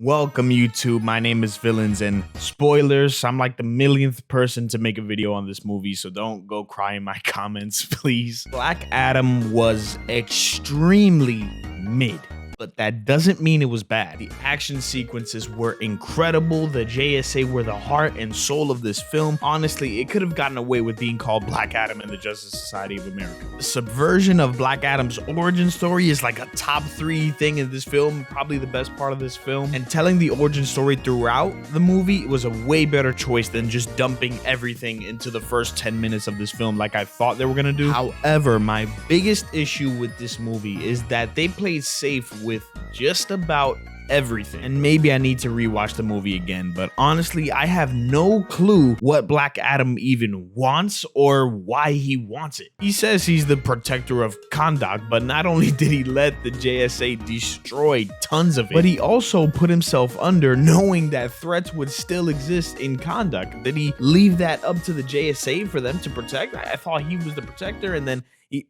Welcome YouTube, my name is Villains, and spoilers, I'm like the millionth person to make a video on this movie, so don't go cry in my comments, please. Black Adam was extremely mid, but that doesn't mean it was bad. The action sequences were incredible, the JSA were the heart and soul of this film. Honestly, it could have gotten away with being called Black Adam and the Justice Society of America. The subversion of Black Adam's origin story is like a top 3 thing in this film, probably the best part of this film. And telling the origin story throughout the movie was a way better choice than just dumping everything into the first 10 minutes of this film like I thought they were gonna do. However, my biggest issue with this movie is that they played safe with just about everything. And maybe I need to rewatch the movie again, but honestly, I have no clue what Black Adam even wants or why he wants it. He says he's the protector of Kahndaq, but not only did he let the JSA destroy tons of it, but he also put himself under knowing that threats would still exist in Kahndaq. Did he leave that up to the JSA for them to protect? I thought he was the protector, and then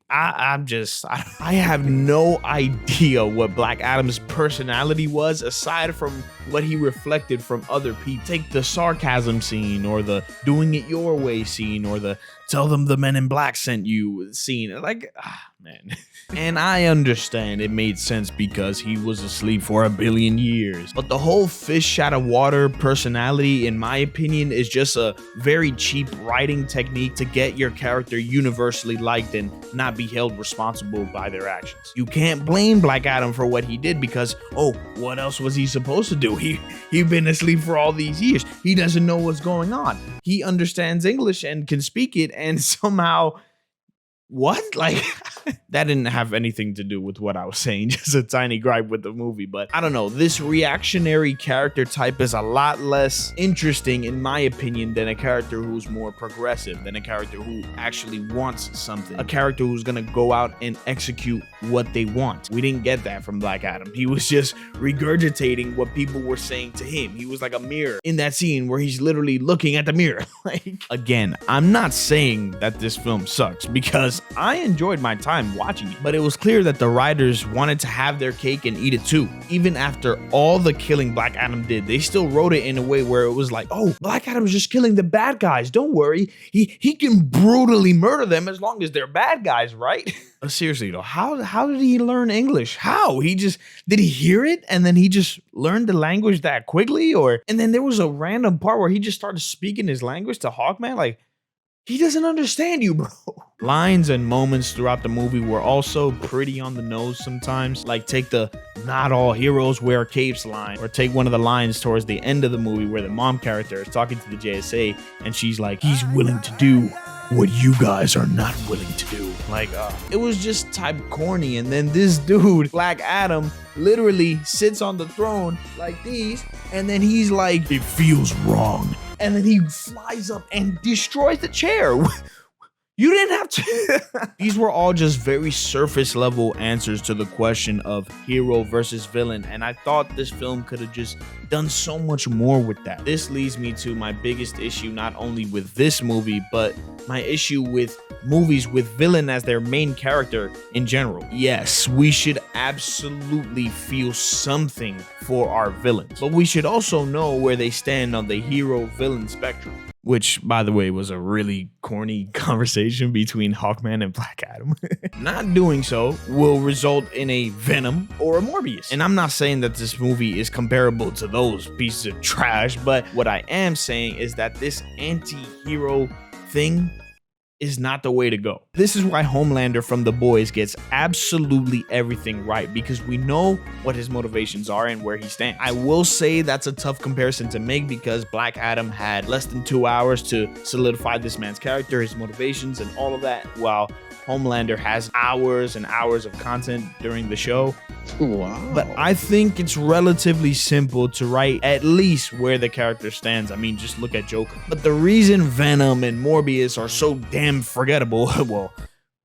I have no idea what Black Adam's personality was aside from what he reflected from other people. Take the sarcasm scene, or the doing it your way scene, or the tell them the men in black sent you scene. Like, man. And I understand it made sense because he was asleep for 1 billion years. But the whole fish out of water personality, in my opinion, is just a very cheap writing technique to get your character universally liked and not be held responsible by their actions. You can't blame Black Adam for what he did because, oh, what else was he supposed to do? He'd been asleep for all these years. He doesn't know what's going on. He understands English and can speak it, and somehow, what? Like, that didn't have anything to do with what I was saying, just a tiny gripe with the movie. But I don't know, this reactionary character type is a lot less interesting, in my opinion, than a character who's more progressive, than a character who actually wants something, a character who's gonna go out and execute what they want. We didn't get that from Black Adam. He was just regurgitating what people were saying to him. He was like a mirror in that scene where he's literally looking at the mirror. Like, again, I'm not saying that this film sucks, because I enjoyed my time watching it, but it was clear that the writers wanted to have their cake and eat it too. Even after all the killing Black Adam did, they still wrote it in a way where it was like, oh, Black Adam's just killing the bad guys, don't worry, he can brutally murder them as long as they're bad guys, right? Seriously though, how did he learn English? How? Did he hear it and then he just learned the language that quickly? And then there was a random part where he just started speaking his language to Hawkman. Like, he doesn't understand you, bro. Lines and moments throughout the movie were also pretty on the nose sometimes. Like, take the "not all heroes wear capes" line, or take one of the lines towards the end of the movie where the mom character is talking to the JSA and she's like, he's willing to do what you guys are not willing to do. Like, it was just type corny. And then this dude, Black Adam, literally sits on the throne like these, and then he's like, it feels wrong. And then he flies up and destroys the chair. You didn't have to. These were all just very surface level answers to the question of hero versus villain, and I thought this film could have just done so much more with that. This leads me to my biggest issue, not only with this movie, but my issue with movies with villain as their main character in general. Yes, we should absolutely feel something for our villains, but we should also know where they stand on the hero-villain spectrum. Which, by the way, was a really corny conversation between Hawkman and Black Adam. Not doing so will result in a Venom or a Morbius. And I'm not saying that this movie is comparable to those pieces of trash, but what I am saying is that this anti-hero thing is not the way to go. This is why Homelander from The Boys gets absolutely everything right, because we know what his motivations are and where he stands. I will say that's a tough comparison to make because Black Adam had less than 2 hours to solidify this man's character, his motivations, and all of that, while Homelander has hours and hours of content during the show. Wow. But I think it's relatively simple to write at least where the character stands. I mean, just look at Joker. But the reason Venom and Morbius are so damn forgettable, well,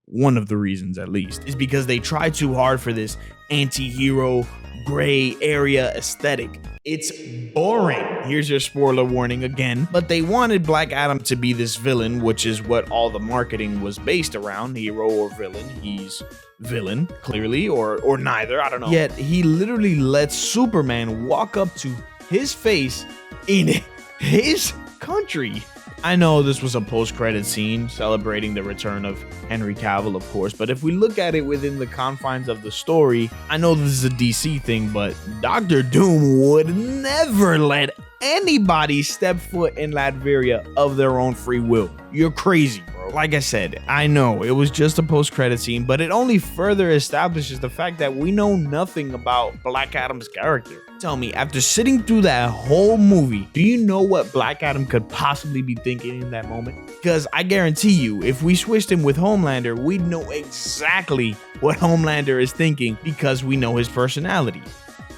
one of the reasons at least, is because they try too hard for this anti-hero gray area aesthetic. It's boring. Here's your spoiler warning again. But they wanted Black Adam to be this villain, which is what all the marketing was based around. Hero or villain. He's villain, clearly, or neither. I don't know. Yet he literally lets Superman walk up to his face in his country. I know this was a post-credit scene celebrating the return of Henry Cavill, of course, but if we look at it within the confines of the story, I know this is a DC thing, but Doctor Doom would never let anybody step foot in Latveria of their own free will. You're crazy, bro. Like I said, I know it was just a post-credit scene, but it only further establishes the fact that we know nothing about Black Adam's character. Tell me, after sitting through that whole movie, do you know what Black Adam could possibly be thinking in that moment? Because I guarantee you, if we switched him with Homelander, we'd know exactly what Homelander is thinking because we know his personality.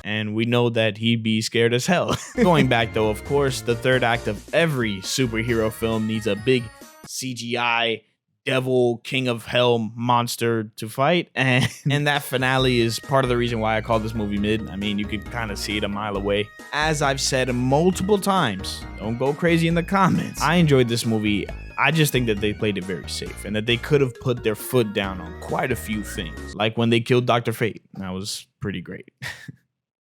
And we know that he'd be scared as hell. Going back though, of course, the third act of every superhero film needs a big CGI devil king of hell monster to fight, and that finale is part of the reason why I call this movie mid. I mean, you could kind of see it a mile away. As I've said multiple times, don't go crazy in the comments, I enjoyed this movie. I just think that they played it very safe and that they could have put their foot down on quite a few things, like when they killed Dr. Fate. That was pretty great.